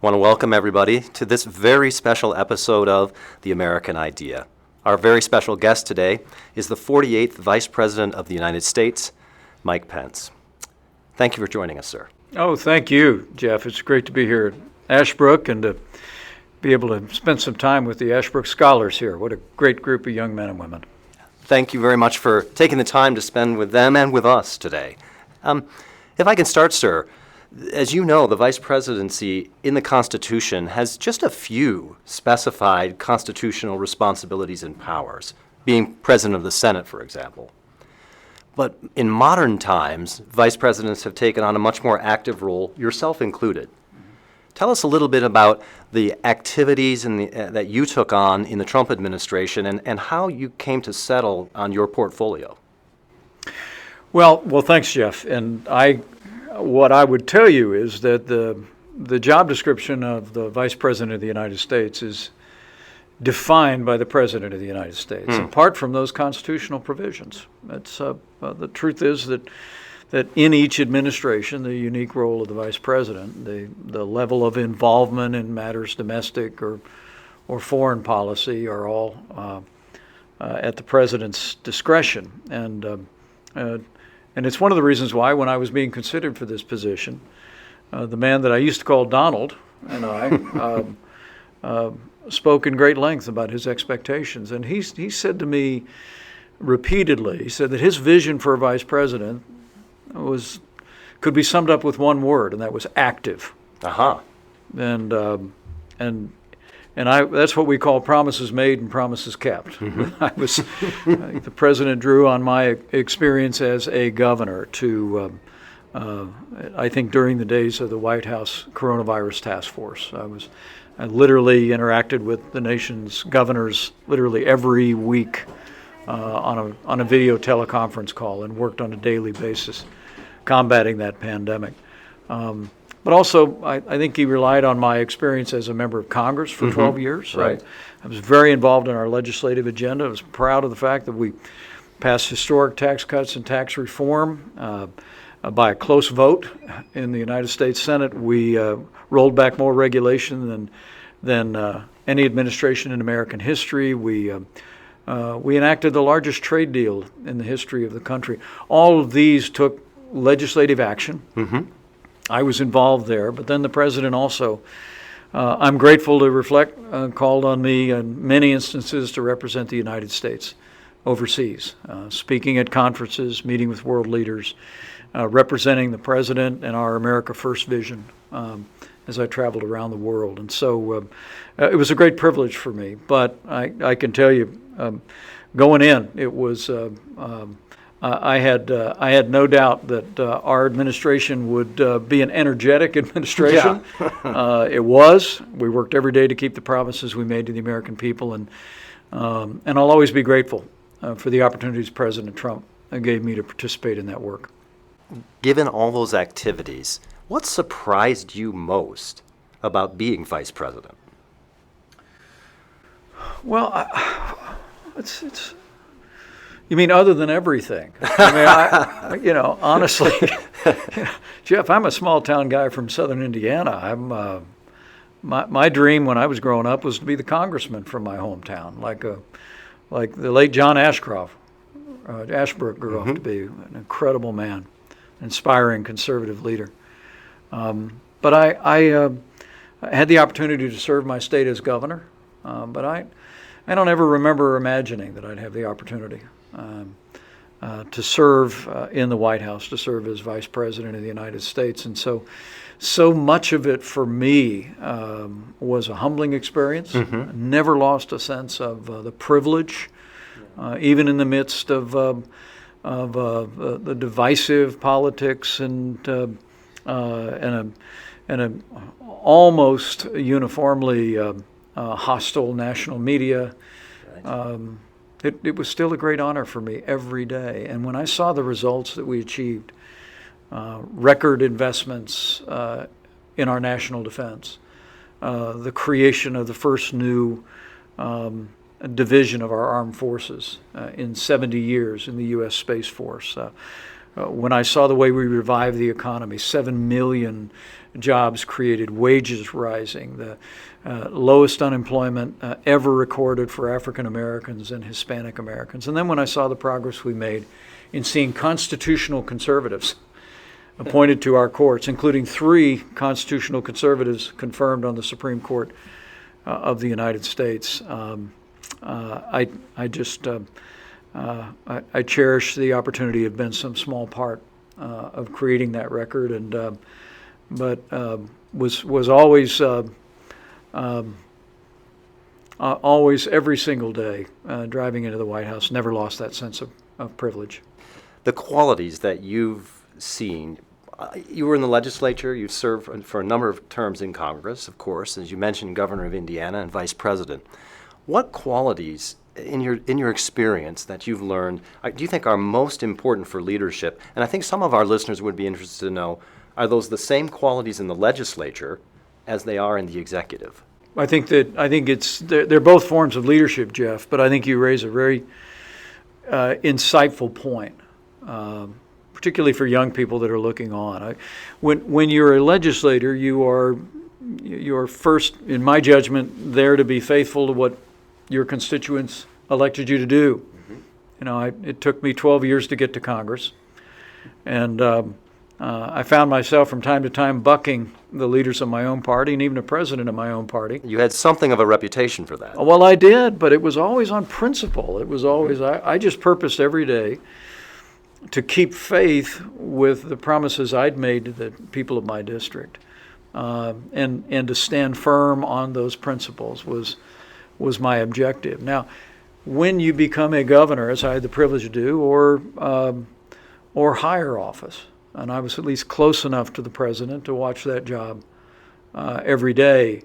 want to welcome everybody to this very special episode of The American Idea. Our very special guest today is the 48th Vice President of the United States, Mike Pence. Thank you for joining us, sir. Oh, thank you, Jeff. It's great to be here at Ashbrook and to be able to spend some time with the Ashbrook scholars here. What a great group of young men and women. Thank you very much for taking the time to spend with them and with us today. If I can start, sir, as you know, the Vice Presidency in the Constitution has just a few specified constitutional responsibilities and powers, being President of the Senate, for example. But in modern times, Vice Presidents have taken on a much more active role, yourself included. Tell us a little bit about the activities that you took on in the Trump administration and how you came to settle on your portfolio. Well, thanks, Jeff. And what I would tell you is that the job description of the Vice President of the United States is defined by the President of the United States, apart from those constitutional provisions. It's, the truth is that in each administration, the unique role of the Vice President, the level of involvement in matters domestic or foreign policy are all at the President's discretion. And it's one of the reasons why, when I was being considered for this position, the man that I used to call Donald and I spoke in great length about his expectations. And he said to me repeatedly, he said that his vision for a vice president could be summed up with one word, and that was active. Uh-huh. And that's what we call promises made and promises kept. Mm-hmm. I think the president drew on my experience as a governor to, I think during the days of the White House coronavirus task force. I literally interacted with the nation's governors literally every week on a video teleconference call and worked on a daily basis combating that pandemic. But also, I think he relied on my experience as a member of Congress for 12 years. Right. I was very involved in our legislative agenda. I was proud of the fact that we passed historic tax cuts and tax reform by a close vote in the United States Senate. We rolled back more regulation than any administration in American history. We enacted the largest trade deal in the history of the country. All of these took legislative action. Mm-hmm. I was involved there, but then the president also, I'm grateful to reflect, called on me in many instances to represent the United States overseas, speaking at conferences, meeting with world leaders, representing the president and our America First vision as I traveled around the world. And so it was a great privilege for me, but I can tell you, going in, it was I had no doubt that our administration would be an energetic administration. Yeah. It was. We worked every day to keep the promises we made to the American people, and I'll always be grateful for the opportunities President Trump gave me to participate in that work. Given all those activities, what surprised you most about being vice president? Well, it's. You mean other than everything? I mean, honestly, Jeff, I'm a small town guy from southern Indiana. My dream when I was growing up was to be the congressman from my hometown, like the late John Ashbrook grew up to be an incredible man, inspiring conservative leader. But I had the opportunity to serve my state as governor, but I don't ever remember imagining that I'd have the opportunity to serve in the White House, to serve as Vice President of the United States. And so much of it for me was a humbling experience. Mm-hmm. Never lost a sense of the privilege, even in the midst of the divisive politics and a almost uniformly hostile national media. Right. It was still a great honor for me every day. And when I saw the results that we achieved, record investments in our national defense, the creation of the first new division of our armed forces in 70 years in the U.S. Space Force, when I saw the way we revived the economy, 7 million jobs created, wages rising, the lowest unemployment ever recorded for African Americans and Hispanic Americans. And then when I saw the progress we made in seeing constitutional conservatives appointed to our courts, including 3 constitutional conservatives confirmed on the Supreme Court of the United States, I cherish the opportunity to have been some small part of creating that record, and but was always always every single day driving into the White House. Never lost that sense of privilege. The qualities that you've seen, you were in the legislature, you've served for a number of terms in Congress, of course, as you mentioned, governor of Indiana and vice president. What qualities in your experience that you've learned do you think are most important for leadership? And I think some of our listeners would be interested to know, are those the same qualities in the legislature as they are in the executive? I think they're both forms of leadership, Jeff, but I think you raise a very insightful point, particularly for young people that are looking on. When you're a legislator, you're first, in my judgment, there to be faithful to what your constituents elected you to do. Mm-hmm. You know, it took me 12 years to get to Congress, and I found myself from time to time bucking the leaders of my own party and even the president of my own party. You had something of a reputation for that. Well, I did, but it was always on principle. It was always, I just purposed every day to keep faith with the promises I'd made to the people of my district, and to stand firm on those principles was my objective. Now, when you become a governor, as I had the privilege to do, or higher office, and I was at least close enough to the president to watch that job every day,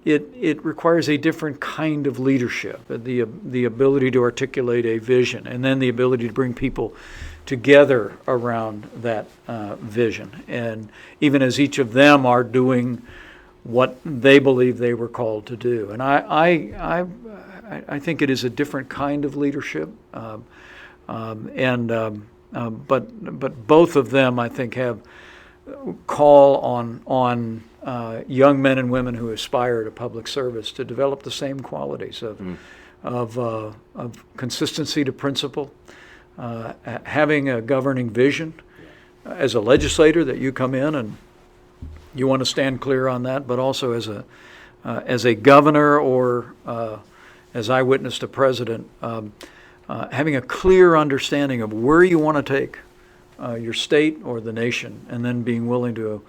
it requires a different kind of leadership, the ability to articulate a vision, and then the ability to bring people together around that vision. And even as each of them are doing what they believe they were called to do. And I think it is a different kind of leadership, but both of them, I think, have call on young men and women who aspire to public service to develop the same qualities of consistency to principle, having a governing vision as a legislator, that you come in and you want to stand clear on that, but also as a governor, or as I witnessed a president, having a clear understanding of where you want to take your state or the nation, and then being willing to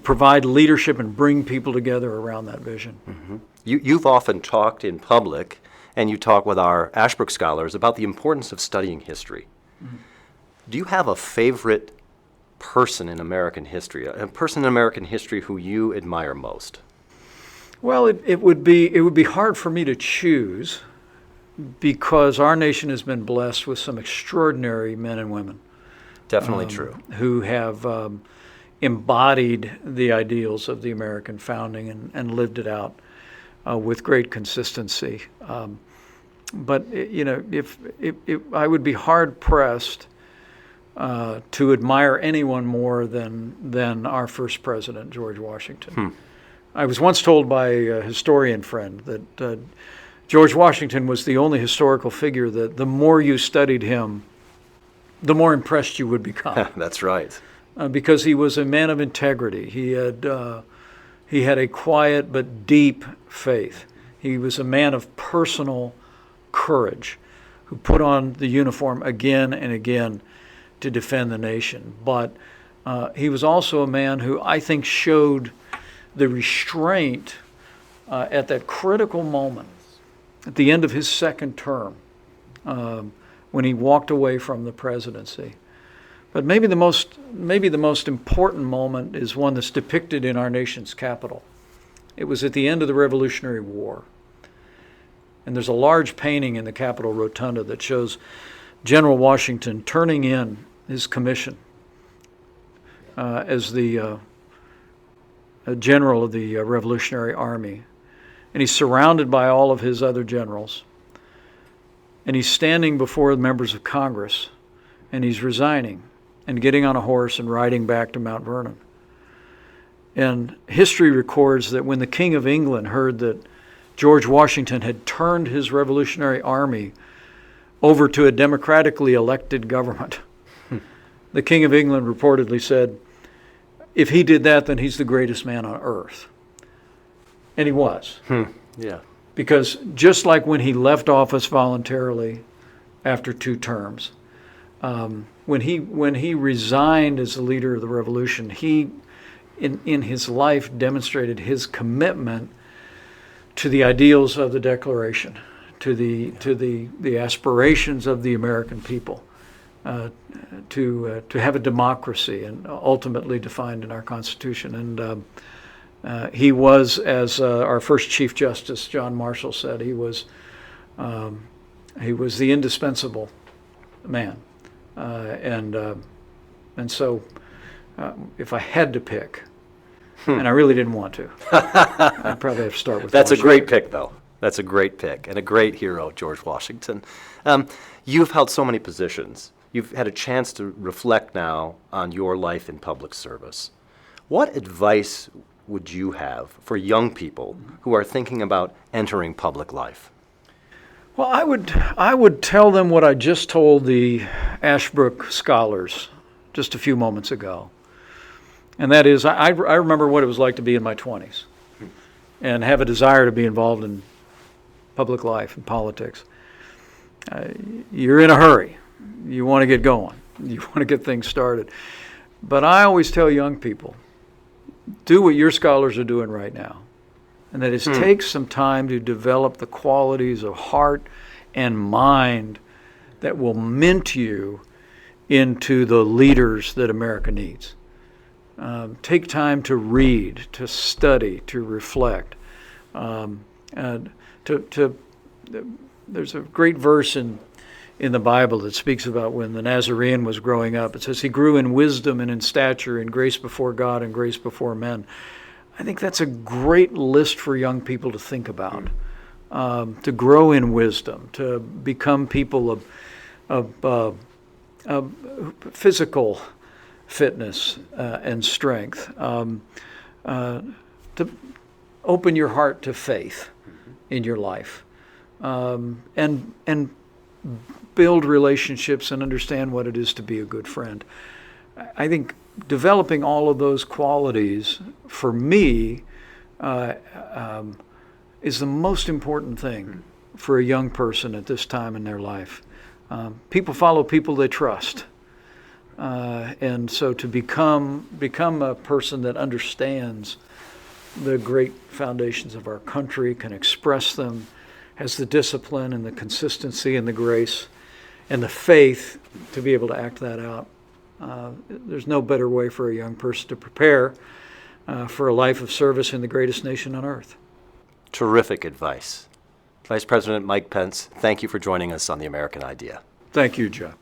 provide leadership and bring people together around that vision. Mm-hmm. You've often talked in public, and you talk with our Ashbrook scholars about the importance of studying history. Mm-hmm. Do you have a favorite person in American history, a person in American history who you admire most? Well, it would be hard for me to choose, because our nation has been blessed with some extraordinary men and women. Definitely true. Who have embodied the ideals of the American founding and lived it out with great consistency. But if I would be hard pressed to admire anyone more than our first president, George Washington. I was once told by a historian friend that George Washington was the only historical figure that the more you studied him, the more impressed you would become. That's right. Because he was a man of integrity. He had a quiet but deep faith. He was a man of personal courage who put on the uniform again and again to defend the nation. But he was also a man who I think showed the restraint at that critical moment at the end of his second term, when he walked away from the presidency. But maybe the most important moment is one that's depicted in our nation's capital. It was at the end of the Revolutionary War. And there's a large painting in the Capitol Rotunda that shows General Washington turning in his commission as the general of the Revolutionary Army. And he's surrounded by all of his other generals. And he's standing before the members of Congress and he's resigning and getting on a horse and riding back to Mount Vernon. And history records that when the King of England heard that George Washington had turned his Revolutionary Army over to a democratically elected government, the King of England reportedly said, if he did that, then he's the greatest man on earth. And he was. Yeah. Because just like when he left office voluntarily after 2 terms, when he resigned as the leader of the revolution, he, in his life, demonstrated his commitment to the ideals of the Declaration, to the aspirations of the American people, to have a democracy, and ultimately defined in our Constitution. And he was, as our first Chief Justice John Marshall said, he was the indispensable man. And so, if I had to pick, and I really didn't want to, I'd probably have to start with That's Washington. a great pick, though. That's a great pick and a great hero, George Washington. You've held so many positions. You've had a chance to reflect now on your life in public service. What advice would you have for young people who are thinking about entering public life? Well, I would tell them what I just told the Ashbrook scholars just a few moments ago. And that is, I remember what it was like to be in my 20s and have a desire to be involved in public life and politics. You're in a hurry. You want to get going. You want to get things started. But I always tell young people, do what your scholars are doing right now. And that is take some time to develop the qualities of heart and mind that will mint you into the leaders that America needs. Take time to read, to study, to reflect. And there's a great verse in the Bible that speaks about when the Nazarene was growing up. It says he grew in wisdom and in stature, in grace before God and grace before men. I think that's a great list for young people to think about, to grow in wisdom, to become people of physical fitness and strength, to open your heart to faith in your life, and build relationships and understand what it is to be a good friend. I think developing all of those qualities, for me, is the most important thing for a young person at this time in their life. People follow people they trust. And so to become a person that understands the great foundations of our country, can express them, has the discipline and the consistency and the grace and the faith to be able to act that out. There's no better way for a young person to prepare for a life of service in the greatest nation on earth. Terrific advice. Vice President Mike Pence, thank you for joining us on The American Idea. Thank you, Joe.